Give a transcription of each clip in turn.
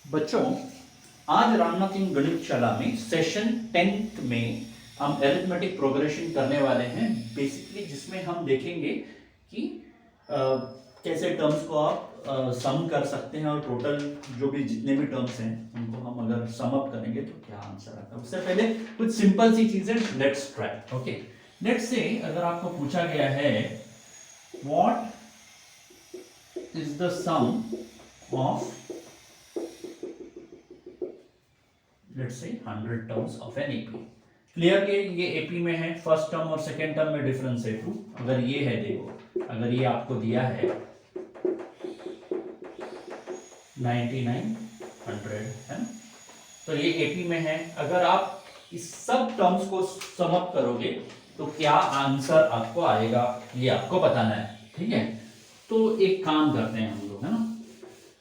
बच्चों, आज रामनाथ इन गणित शाला में सेशन 10th में हम अरिथमेटिक प्रोग्रेशन करने वाले हैं बेसिकली, जिसमें हम देखेंगे कि कैसे टर्म्स को आप सम कर सकते हैं और टोटल जो भी जितने भी टर्म्स हैं उनको हम अगर सम अप करेंगे तो क्या आंसर आता है। उससे पहले कुछ सिंपल सी चीजें let's try. Okay, let's say अगर आपको पूछा गया है what is the sum of let's say 100 terms of an AP. Clear कि ये एपी में है, फर्स्ट टर्म और सेकेंड टर्म में डिफरेंस है 2। अगर ये है, देखो अगर ये आपको दिया है 99 100 है ना, तो ये एपी में है। अगर आप इस सब टर्म्स को सम अप करोगे तो क्या आंसर आपको आएगा ये आपको बताना है, ठीक है। तो एक काम करते हैं हम लोग, है ना,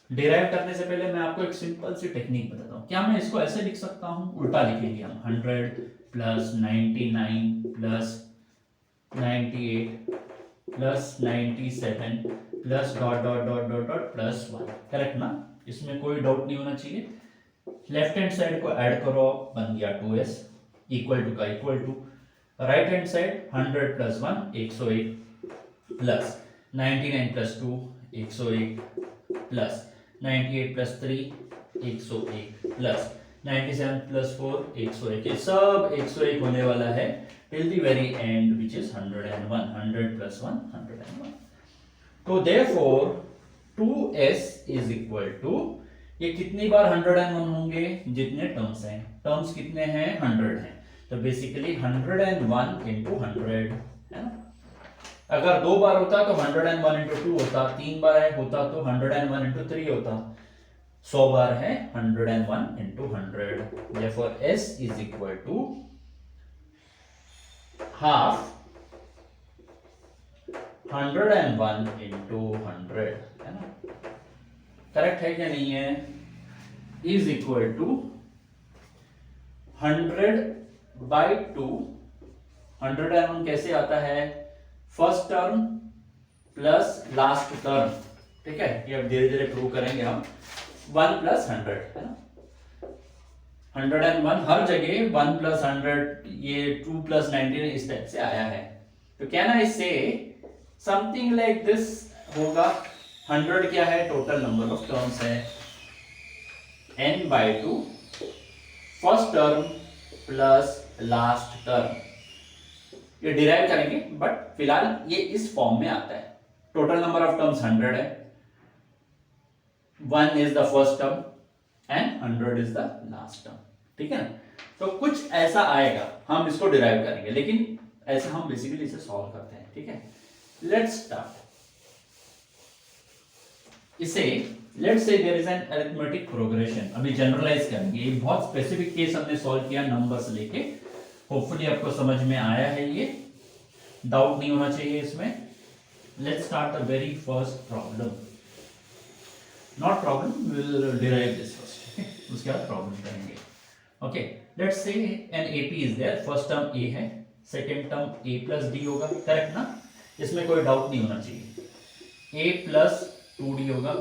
डिराइव करने से पहले मैं आपको एक सिंपल सी टेक्निक बताता हूँ। क्या मैं इसको ऐसे लिख सकता हूँ? उल्टा लिखेंगे हम, 100 plus 99 plus 98 plus 97 plus dot dot dot dot dot plus 1। Correct ना? इसमें कोई डाउट नहीं होना चाहिए। लेफ्ट हैंड साइड को ऐड करो, बन गया 2s इक्वल टू का equal to. Right hand side 100 plus 1 101 plus 99 plus 2 101 plus 98 plus 3 101 plus 97 plus 4 101। ये सब 101 होने वाला है till the very and which is 101। 100 plus 1 101। तो therefore 2s is equal to, ये कितनी बार 101 होंगे? जितने टर्म्स हैं। टर्म्स कितने हैं? 100 हैं। तो बेसिकली 101 इंटू 100 है ना। अगर 2 बार होता तो 101 इंटू 2 होता, 3 बार होता तो 101 इंटू 3 होता, 100 बार है 101 into 100। therefore s is equal to half 101 into 100 है ना। करेक्ट है क्या नहीं है? Is equal to 100 by 2। 101 कैसे आता है? First term plus last term, ठीक है। ये अब धीरे धीरे प्रूव करेंगे हम। 1 प्लस 100 है ना, 101 हर जगह 1 प्लस 100, ये 2 प्लस 99 इस टाइप से आया है। तो कैन आई से समथिंग लाइक दिस होगा। 100 क्या है? टोटल नंबर ऑफ टर्म्स है, n by 2 first term plus last term. ये डिराइव करेंगे बट फिलहाल ये इस फॉर्म में आता है। टोटल नंबर ऑफ टर्म्स 100 है, 1 is the first term and 100 is the last term, ठीक है ना। तो कुछ ऐसा आएगा, हम इसको डिराइव करेंगे, लेकिन ऐसा हम बेसिकली इसे सॉल्व करते हैं, ठीक है। लेट्स स्टार्ट इसे। Let's say there is an arithmetic progression. अभी जनरलाइज करेंगे, ये बहुत स्पेसिफिक केस हमने सॉल्व किया नंबर्स लेके। होपफुली आपको समझ में आया है, ये डाउट नहीं होना चाहिए इसमें। Let's start the very first problem. Not problem, will derive this first, ठीक है, उसके बाद प्रॉब्लम करेंगे। Okay, let's say an AP is there. First term A है, second term A plus D होगा, करेक्ट ना? इसमें कोई डाउट नहीं होना चाहिए। ए प्लस 2d होगा,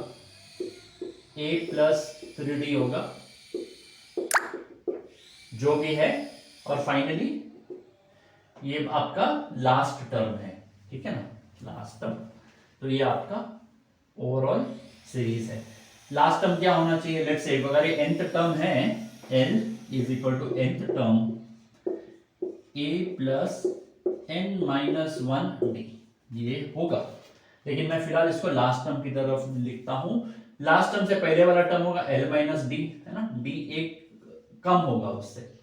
ए प्लस 3d होगा, जो भी है। और फाइनली ये आपका लास्ट टर्म है, ठीक है ना, लास्ट टर्म। तो ये आपका ओवरऑल सीरीज है। लास्ट टर्म क्या होना चाहिए? लेट्स से अगर ये nth टर्म है, n is equal to nth term a plus n minus 1d, ये होगा। लेकिन मैं फिलहाल इसको लास्ट टर्म की तरफ लिखता हूं। लास्ट टर्म से पहले वाला टर्म होगा l माइनस डी, है ना, d एक कम होगा उससे।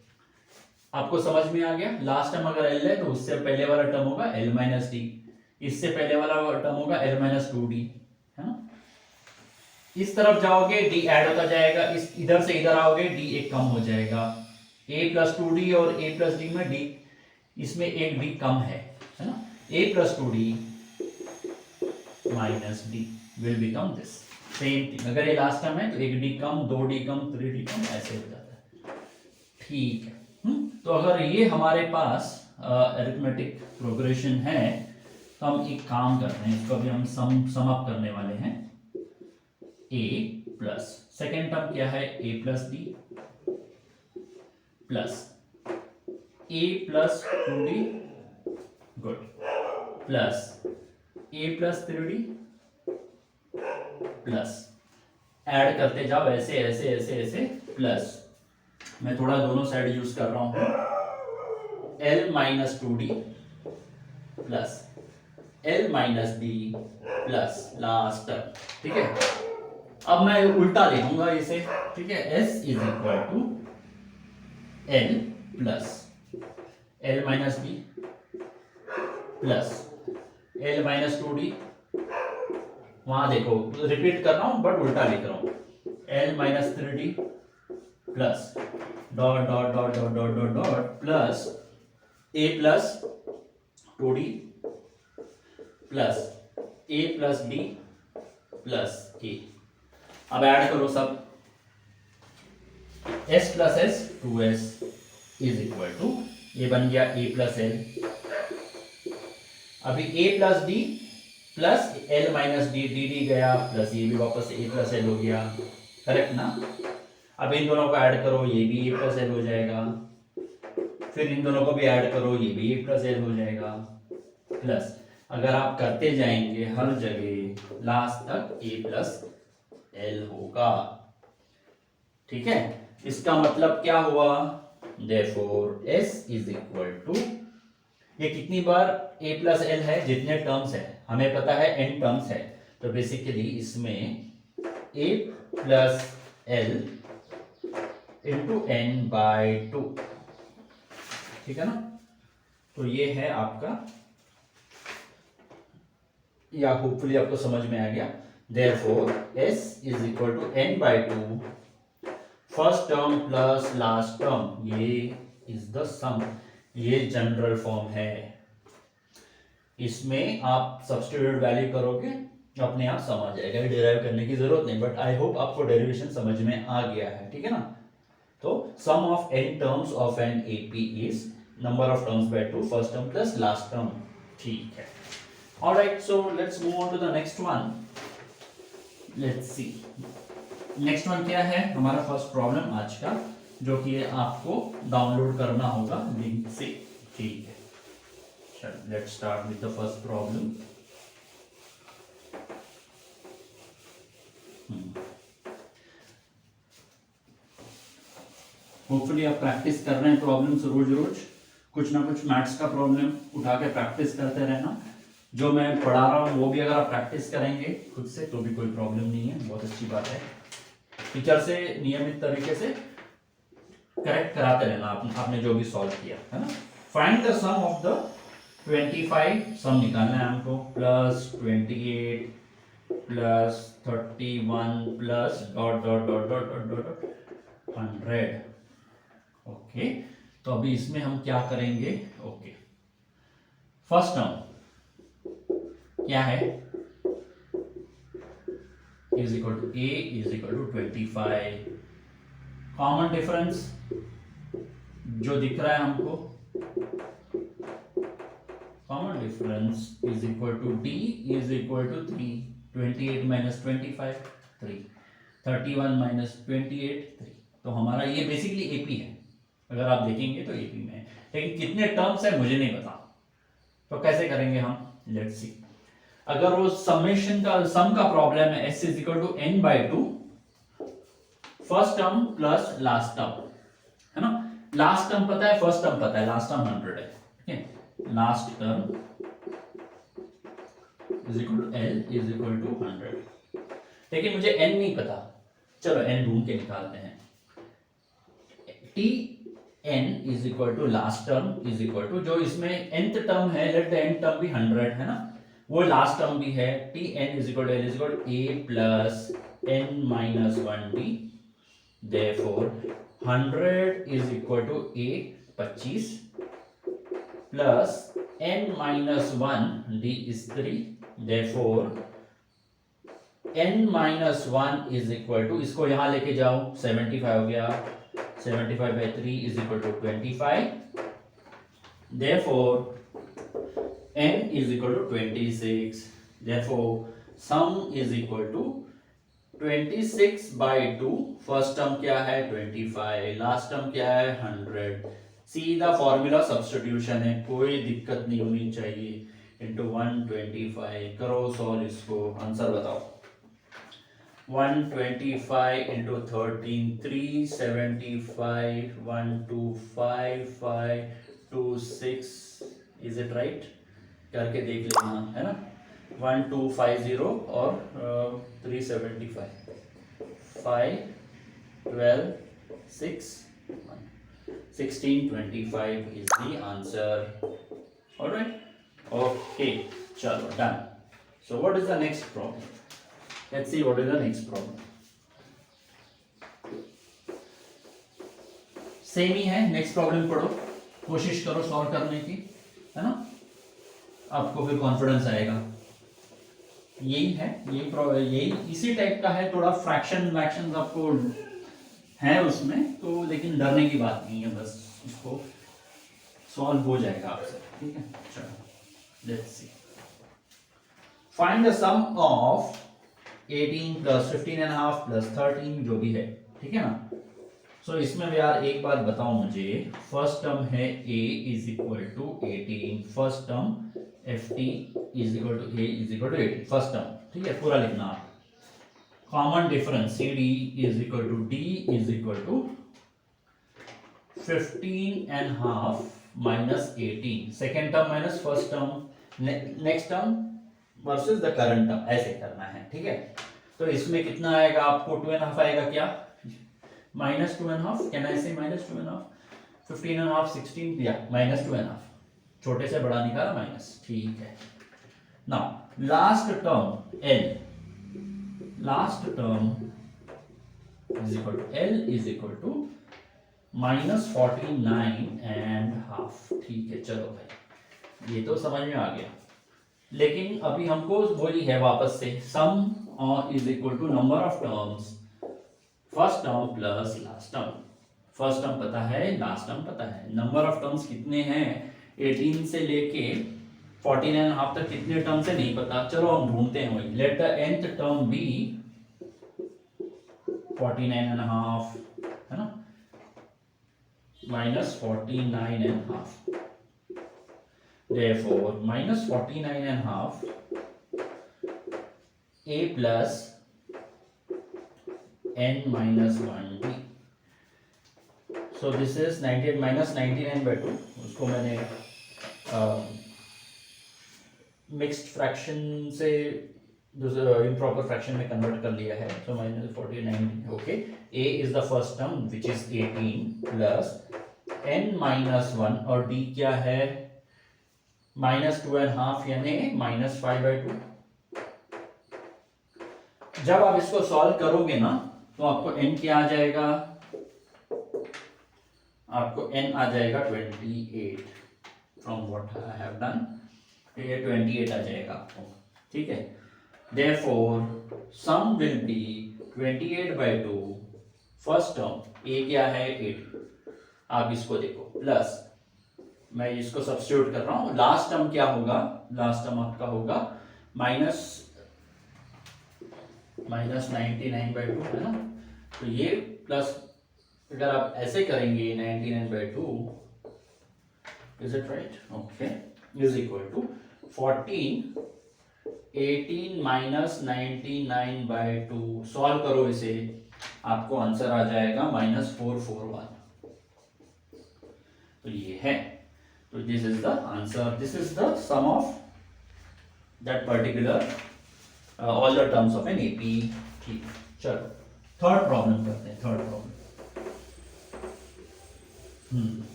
आपको समझ में आ गया? लास्ट टर्म अगर l है तो उससे पहले वाला टर्म होगा l माइनस डी, इससे पहले वाला टर्म होगा l माइनस 2d, है ना। इस तरफ जाओगे d ऐड होता जाएगा, इस इधर से इधर आओगे d एक कम हो जाएगा। a प्लस 2d और a प्लस डी में d, इसमें एक d कम है ना। a plus 2d minus d will become this same thing. अगर ये लास्ट टर्म है तो एक d कम, 2d कम, 3d कम, ऐसे हो जाता है, ठीक है। तो अगर ये हमारे पास अरिथमेटिक प्रोग्रेशन है तो हम एक काम करते हैं, इसको अभी हम सम अप करने वाले हैं। a प्लस सेकेंड टर्म क्या है a plus d plus a plus 2d good plus a plus 3d plus add करते जाओ ऐसे ऐसे ऐसे ऐसे प्लस मैं थोड़ा दोनों साइड यूज कर रहा हूं l minus 2d plus l minus d plus last term ठीक है। अब मैं उल्टा लिखूंगा इसे ठीक है s is equal to l plus l minus d plus l minus 2d वहां देखो रिपीट कर रहा हूं बट उल्टा लिख रहा हूं l minus 3d plus dot dot dot dot dot dot dot plus a plus 2d plus a plus d plus a अब ऐड करो सब s plus s 2s is equal to ये बन गया a प्लस l अभी a plus d plus l minus d d d गया plus ये भी वापस a प्लस l हो गया करेक्ट ना। अब इन दोनों को ऐड करो ये भी a प्लस l हो जाएगा फिर इन दोनों को भी ऐड करो ये भी a प्लस l हो जाएगा प्लस अगर आप करते जाएंगे हर जगह लास्ट तक a प्लस l होगा ठीक है। इसका मतलब क्या हुआ therefore s is equal to ये कितनी बार a प्लस l है जितने टर्म्स है हमें पता है n टर्म्स है तो बेसिकली इसमें a plus l into n by 2 ठीक है ना। तो ये है आपका या होपफुली आपको समझ में आ गया therefore s is equal to n by 2 first term plus last term ये इज द सम ये जनरल फॉर्म है इसमें आप सब्स्टिट्यूट वैल्यू करोगे अपने आप समझ जाएगा डिराइव करने की जरूरत नहीं बट आई होप आपको डेरिवेशन समझ में आ गया है ठीक है ना। तो sum of n terms of an AP is number of terms by 2 first term plus last term ठीक है। Alright so let's move on to the next one let's see next one क्या है हमारा फर्स्ट प्रॉब्लम आज का जो कि आपको डाउनलोड करना होगा लिंक से ठीक है। चलो let's start with the first problem hopefully आप प्रैक्टिस कर रहे हैं प्रॉब्लम्स रोज रोज कुछ ना कुछ मैथ्स का प्रॉब्लम उठा के प्रैक्टिस करते रहना जो मैं पढ़ा रहा हूँ वो भी अगर आप प्रैक्टिस करेंगे खुद से तो भी कोई प्रॉब्लम नहीं है बहुत अच्छी बात है। टीचर से नियमित तरीके से करेक्ट कराते रहना आपने जो भी सॉल्व किया है ना। Find the sum of the 25 sum निकालना है हमको plus 28 plus 31 plus dot dot dot dot dot dot 100 okay. तो अभी इसमें हम क्या करेंगे ओके फर्स्ट टर्म क्या है is equal to a is equal to 25 common difference जो दिख रहा है हमको common difference is equal to d is equal to 3 28 minus 25 3 31 minus 28 3 तो हमारा ये बेसिकली एपी है अगर आप देखेंगे तो एपी में है लेकिन कितने टर्म्स है मुझे नहीं पता तो कैसे करेंगे हम लेट्स सी। अगर वो समेशन का सम का प्रॉब्लम है s is equal to n by 2 first term plus last term है ना। लास्ट टर्म पता है फर्स्ट टर्म पता है लास्ट टर्म 100 है ठीक है। Last term is equal to l is equal to 100 लेकिन मुझे n नहीं पता चलो n ढूंढ के निकालते हैं t n is equal to last term is equal to जो इसमें nth टर्म है लेट द nth टर्म भी 100 है ना वो लास्ट टर्म भी है t n is equal to l is equal to a plus n minus 1d therefore 100 is equal to a 25 plus n minus 1 d is 3 therefore n minus 1 is equal to इसको यहां लेके जाओ 75 हो गया 75 by 3 is equal to 25 therefore n is equal to 26 therefore sum is equal to 26/2 first term क्या है 25, last term क्या है 100। सीधा फॉर्मूला सब्स्टिट्यूशन है, कोई दिक्कत नहीं होनी चाहिए। इंटू 125 करो सॉल्व इसको, आंसर बताओ। 125 इंटू 13 375 125 इज इट राइट? करके देख लेना है ना। 1250 और 375 5 12 6 1625 is the answer. All right, okay, chalo done. So what is the next problem? Let's see what is the next problem. Same ही है, नेक्स्ट प्रॉब्लम पढ़ो, कोशिश करो सॉल्व करने की, है ना, आपको फिर कॉन्फिडेंस आएगा। यही है, यही इसी टाइप का है, थोड़ा फ्रैक्शन वैक्शन आपको है उसमें तो, लेकिन डरने की बात नहीं है, बस उसको सॉल्व हो जाएगा आपसे, ठीक है। चलो let's see, find the sum of 18 plus 15.5 plus 13 जो भी है, ठीक है ना। सो इसमें भी यार एक बात बताओ मुझे, फर्स्ट टर्म है a is equal to 18, first term ft is equal to a is equal to 18, first term, ठीक है, पूरा लिखना आप। Common difference cd is equal to d is equal to 15.5 minus 18, second term minus first term, next term versus the current term, ऐसे करना है, ठीक है। तो इसमें कितना आएगा आपको, 2.5 आएगा क्या, माइनस 2.5, कैन आई से माइनस 2.5, 15.5 16 या माइनस 2.5, छोटे से बड़ा निकाला माइनस, ठीक है। Now last term l, last term is equal to l is equal to minus 49.5, ठीक है। चलो भाई ये तो समझ में आ गया, लेकिन अभी हमको वही है वापस से, sum is equal to number of terms, first term plus last term, first term पता है, लास्ट टर्म पता है, नंबर ऑफ टर्म्स कितने हैं 18 से लेके 14.5 तक कितने टर्म से नहीं पता, चलो हम ढूंढते हैं वही। Let the nth term be 49.5, है ना, minus 49.5, therefore minus 49.5 a plus n minus 1d, so this is 98 minus 99/2, उसको मैंने मिक्स्ड फ्रैक्शन से इम्प्रॉपर फ्रैक्शन में कन्वर्ट कर लिया है, so minus 49, okay, a is the first term which is 18 plus n minus 1 और d क्या है माइनस 2.5 यानी माइनस 5/2। जब आप इसको सॉल्व करोगे ना तो आपको n क्या आ जाएगा, आपको n आ जाएगा 28, from what I have done, ये 28 आ जाएगा आपको, ठीक है। Therefore sum will be 28/2, first term a क्या है 8, आप इसको देखो, प्लस मैं इसको सब्स्टिट्यूट कर रहा हूं, लास्ट टर्म क्या होगा, लास्ट टर्म आपका होगा माइनस 99/2, है ना, तो ये प्लस अगर आप ऐसे करेंगे 99/2, is it right, okay, is equal to 18 minus 99/2, solve करो इसे, आपको आंसर आ जाएगा -441, तो ये है, तो this is the answer, this is the sum of that particular all the terms of an AP, ठीक। चलो थर्ड प्रॉब्लम करते हैं, थर्ड प्रॉब्लम,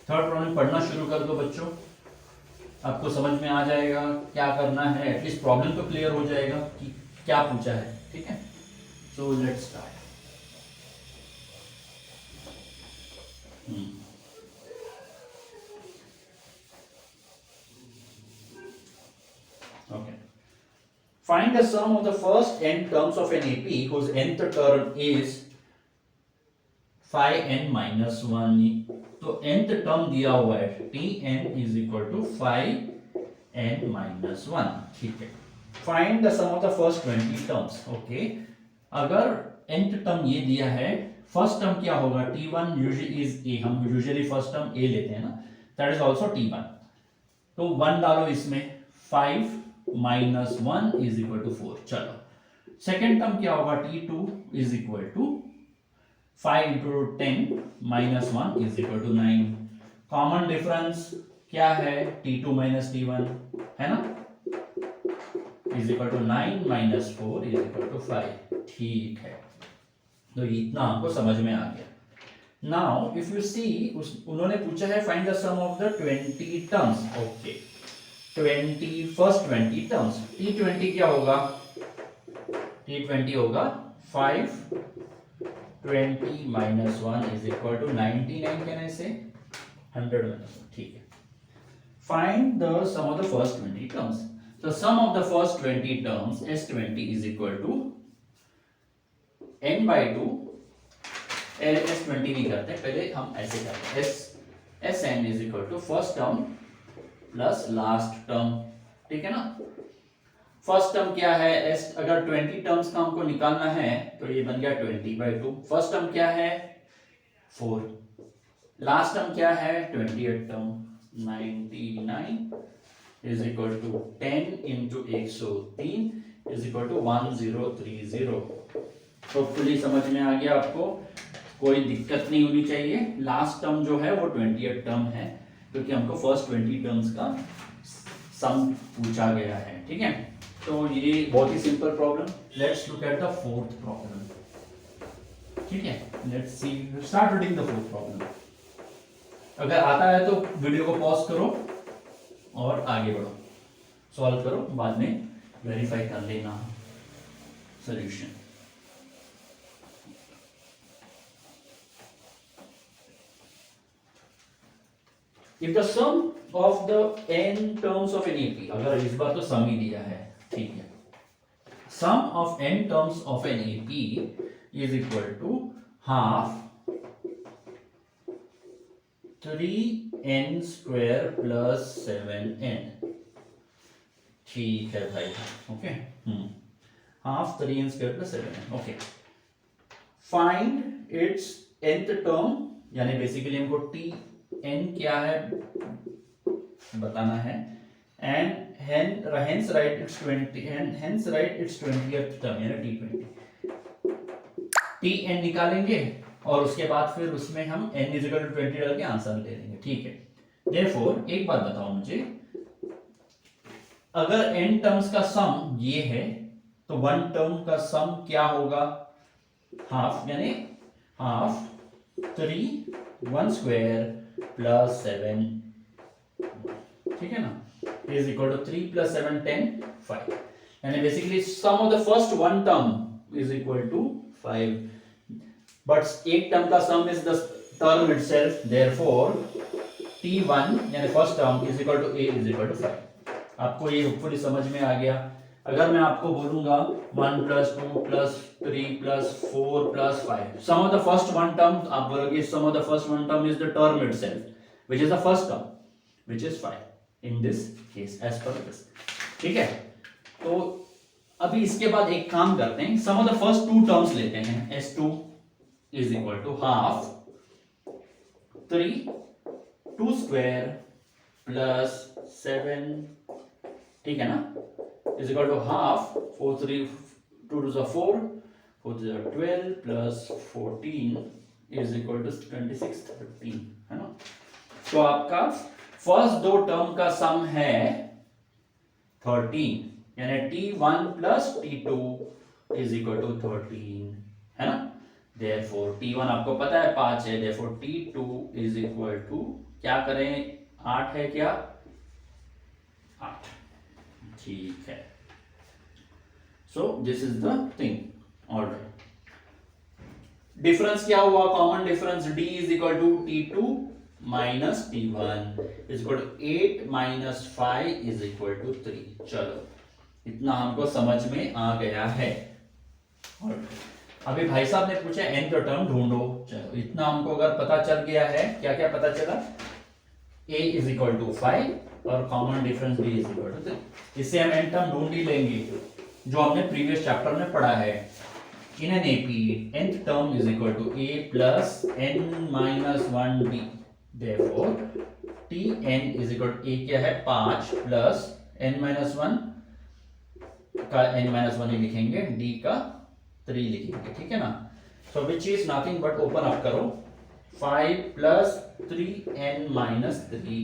थर्ड प्रॉब्लम पढ़ना शुरू कर दो बच्चों, आपको समझ में आ जाएगा क्या करना है, एटलीस्ट प्रॉब्लम तो क्लियर हो जाएगा कि क्या पूछा है, ठीक है। So let's start. Okay. Find the sum of the first n terms of an AP whose nth term is 5n minus 1. तो nth टर्म दिया हुआ है tn is equal to 5n minus 1, ठीक है। Find the sum of the first 20 terms. Okay, अगर nth term ये दिया है, फर्स्ट टर्म क्या होगा, t1 यूजुअली इज a, हम यूजुअली फर्स्ट टर्म a लेते हैं ना, दैट इज आल्सो t1। तो 1 डालो इसमें, 5 माइनस 1 इज इक्वल टू 4। चलो सेकेंड टर्म क्या होगा, t2 is equal to 5 into 10 minus 1 is equal to 9। Common difference क्या है, t2 माइनस t1 है ना, is equal to 9 minus 4 is equal to 5। ठीक है, तो इतना हमको समझ में आ गया। नाउ इफ यू सी, उन्होंने पूछा है find the sum of the 20 terms. Okay, 20 terms, t20 क्या होगा, t20 होगा 5 20 minus 1 is equal to 99, can I say 100 minus 1। ठीक है, find the sum of the first 20 terms. The sum of the first 20 terms, S20 is equal to n by 2, S20 नहीं करते, पहले हम ऐसे करते हैं, Sn is equal to first term plus last term। ठीक है ना, फर्स्ट टर्म क्या है, S, अगर 20 टर्म्स का हमको निकालना है तो ये बन गया 20 by 2। फर्स्ट टर्म क्या है 4, लास्ट टर्म क्या है 28 term, 99 is equal to 10 into 103 is equal to 1030। Hopefully समझ में आ गया आपको, कोई दिक्कत नहीं होनी चाहिए। लास्ट टर्म जो है वो 28 टर्म है, क्योंकि हमको फर्स्ट 20 टर्म्स का सम पूछा गया है। ठीक है, तो ये बहुत ही simple problem. Let's look at the fourth problem. ठीक है, let's see, start reading the fourth problem. अगर आता है तो वीडियो को पॉज करो और आगे बढ़ो, सॉल्व करो, बाद में वेरीफाई कर लेना solution. If the sum of the n terms of an AP, अगर इस बार तो सम ही दिया है, ठीक है, sum of n terms of an AP is equal to half 3n square plus 7n। ठीक है भाई, okay, half 3n square plus 7n। Okay, find its nth term, यानी बेसिकली हमको tn क्या है बताना है, and hence write its 20 and hence write its 20th term, यानी t20। tn निकालेंगे और उसके बाद फिर उसमें हम n = 20 डाल के आंसर ले लेंगे। ठीक है, देयरफॉर एक बात बताओ मुझे, अगर n टर्म्स का सम ये है तो वन टर्म का सम क्या होगा, हाफ, यानी हाफ 3 1 स्क्वायर प्लस 7, ठीक है ना, इज इक्वल टू 3 प्लस 7 10 5, यानी basically sum of the first one term is equal to 5, but एक टर्म का sum is the term itself, therefore t1 यानी first term is equal to a is equal to 5। आपको ये hopefully समझ में आ गया। अगर मैं आपको बोलूंगा 1 plus 2 plus 3 plus 4 plus 5, sum of the first one term, आप बोलोगे sum of the first one term is the term itself which is the first term which is 5 in this case as per this. ठीक है, तो अभी इसके बाद एक काम करते हैं, sum of the first two terms लेते हैं, s2 is equal to half 3 2 square plus 7, ठीक है ना, is equal to half 4 3 2 2 4 4 3 12 plus 14 is equal to 26 13, है ना। तो आपका फर्स्ट दो टर्म का सम है 13, यानी t1 plus t2 is equal to 13, है ना। देयरफॉर t1 आपको पता है 5 है, therefore t2 is equal to क्या करें, 8 है क्या, 8, ठीक है। So this is the thing, alright. Difference क्या हुआ, common difference d is equal to t2 minus t1 is equal to 8 minus 5 is equal to 3। चलो इतना हमको समझ में आ गया है। अभी भाई साहब ने पूछा nth टर्म ढूंढो, चलो इतना हमको अगर पता चल गया है, क्या क्या पता चला, a इज इक्वल टू 5 और common difference b is equal to 3। इससे हम n टर्म ढूंढ ही लेंगे जो हमने प्रीवियस चैप्टर में पढ़ा है। In an AP nth term is equal to a plus n minus 1d, therefore tn is equal to a क्या है 5 प्लस n माइनस 1 का n माइनस 1 ही लिखेंगे, d का 3 लिखेंगे, ठीक है ना। So which is nothing but open up करो 5 plus 3n minus 3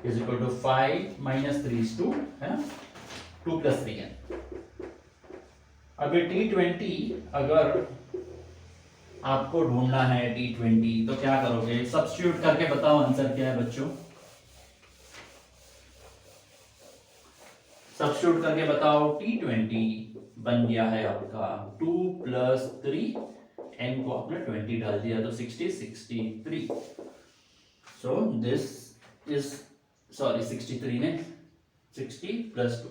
is equal to 5 minus 3 is 2, है ना, 2 प्लस 3n। अब ये t20 अगर आपको ढूंढना है t20 तो क्या करोगे, सब्स्टिट्यूट करके बताओ आंसर क्या है बच्चों, सब्स्टिट्यूट करके बताओ। t20 बन गया है आपका 2 प्लस 3, n को आपने 20 डाल दिया तो 63। सो दिस इज सॉरी 63 ने 60 plus 2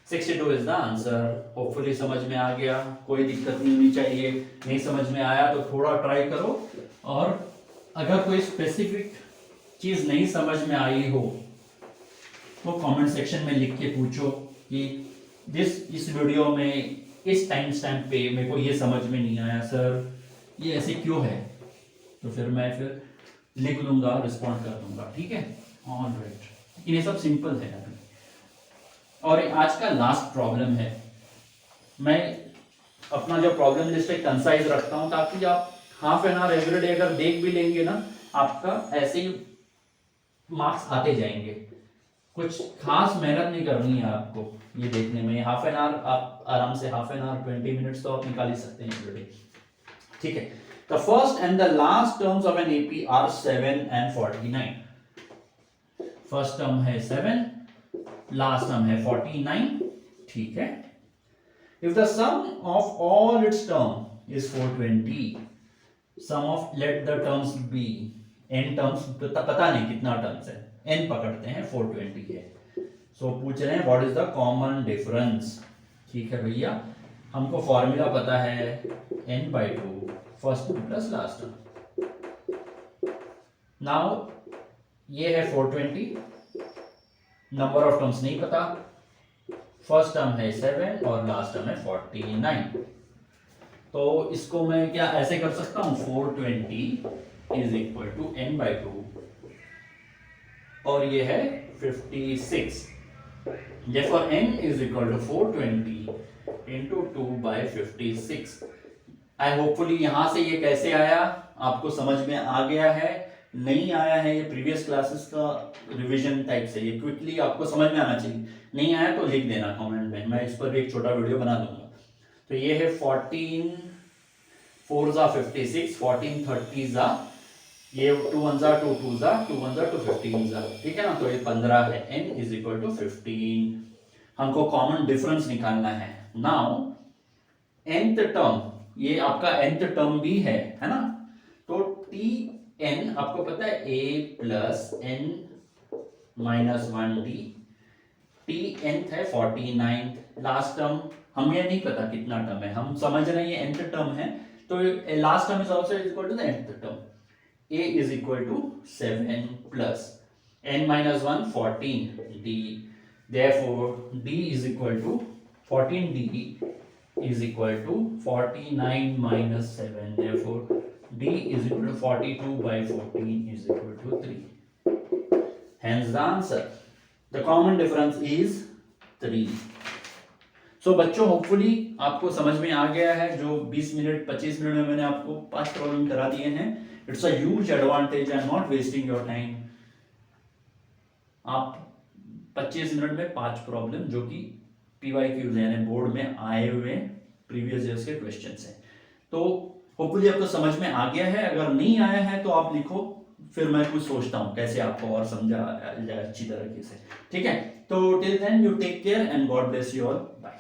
62 is the answer. Hopefully समझ में आ गया, कोई दिक्कत नहीं होनी चाहिए। नहीं समझ में आया तो थोड़ा ट्राई करो, और अगर कोई स्पेसिफिक चीज नहीं समझ में आई हो तो कमेंट सेक्शन में लिख के पूछो कि इस वीडियो में इस टाइम स्टैम्प पे मेरे को ये समझ में नहीं आया सर, ये ऐसे क्यों है, तो फिर मैं लिख लूंगा, रिस्पॉन्ड कर दूंगा, ठीक है। ऑलराइट, ये सब सिंपल है अभी। और आज का लास्ट प्रॉब्लम है, मैं अपना जो प्रॉब्लम लिस्ट है कंसाइज रखता हूं ताकि आप हाफ एन आवर एवरीडे अगर देख भी लेंगे ना, आपका ऐसे ही मार्क्स आते जाएंगे। कुछ खास मेहनत नहीं करनी है आपको ये देखने में, हाफ एन आवर आप आराम से हाफ एन आवर 20 मिनट्स तो आप निकाल ही सकते हैं एवरीडे, ठीक है। The first and the last terms of an AP are 7 and 49। First term है 7, लास्ट टर्म है 49, ठीक है। If the sum of all its term is 420, sum of let the terms be n terms, पता नहीं कितना terms है, n पकड़ते हैं 420 है। सो पूछ रहे हैं what is the common difference, ठीक है भैया, हमको फॉर्मूला पता है n/2 first term plus last term. Now ये है 420, नंबर ऑफ टर्म्स नहीं पता, फर्स्ट टर्म है 7 और लास्ट टर्म है 49। तो इसको मैं क्या ऐसे कर सकता हूं, 420 इज इक्वल टू n/2 और ये है 56, therefore n is equal to 420 into 2/56। I hopefully यहां से ये कैसे आया आपको समझ में आ गया है। नहीं आया है, ये प्रीवियस क्लासेस का रिवीजन टाइप से, ये क्विकली आपको समझ में आना चाहिए। नहीं आया तो लिख देना कमेंट में, मैं इस पर भी एक छोटा वीडियो बना दूंगा। तो ये है 14 4 जा 56, 14 30 जा, ये 2 1 जा 2 2 जा, 2 1 जा 2 15 जा, ठीक है ना। तो ये 15 है, n इज इक्वल टू 15। हमको कॉमन डिफरेंस निकालना है। नाउ nth टर्म, ये आपका nth टर्म भी है ना, तो tn आपको पता है a plus n minus 1d, tnth है 49, लास्ट टर्म हमें नहीं पता कितना टर्म है, हम समझ रहे हैं ये nth टर्म है, तो last term is also equal to the nth term. a is equal to 7 plus n minus 1 14d, therefore d is equal to 14d is equal to 49 minus 7, therefore d is equal to 42/14 is equal to 3, hence the answer, the common difference is 3। सो बच्चों hopefully आपको समझ में आ गया है, जो 20 minute 25 minute में मैंने आपको 5 प्रॉब्लम करा दिए हैं। It's a huge advantage, I am not wasting your time. आप 25 मिनट में 5 प्रॉब्लम जो कि PYQ यानी बोर्ड में आए हुए प्रीवियस ईयर्स के क्वेश्चंस हैं। तो होपफुली आपको समझ में आ गया है, अगर नहीं आया है तो आप लिखो, फिर मैं कुछ सोचता हूँ कैसे आपको और समझा जाए अच्छी तरीके से, ठीक है। तो till then you take care and God bless you all, bye.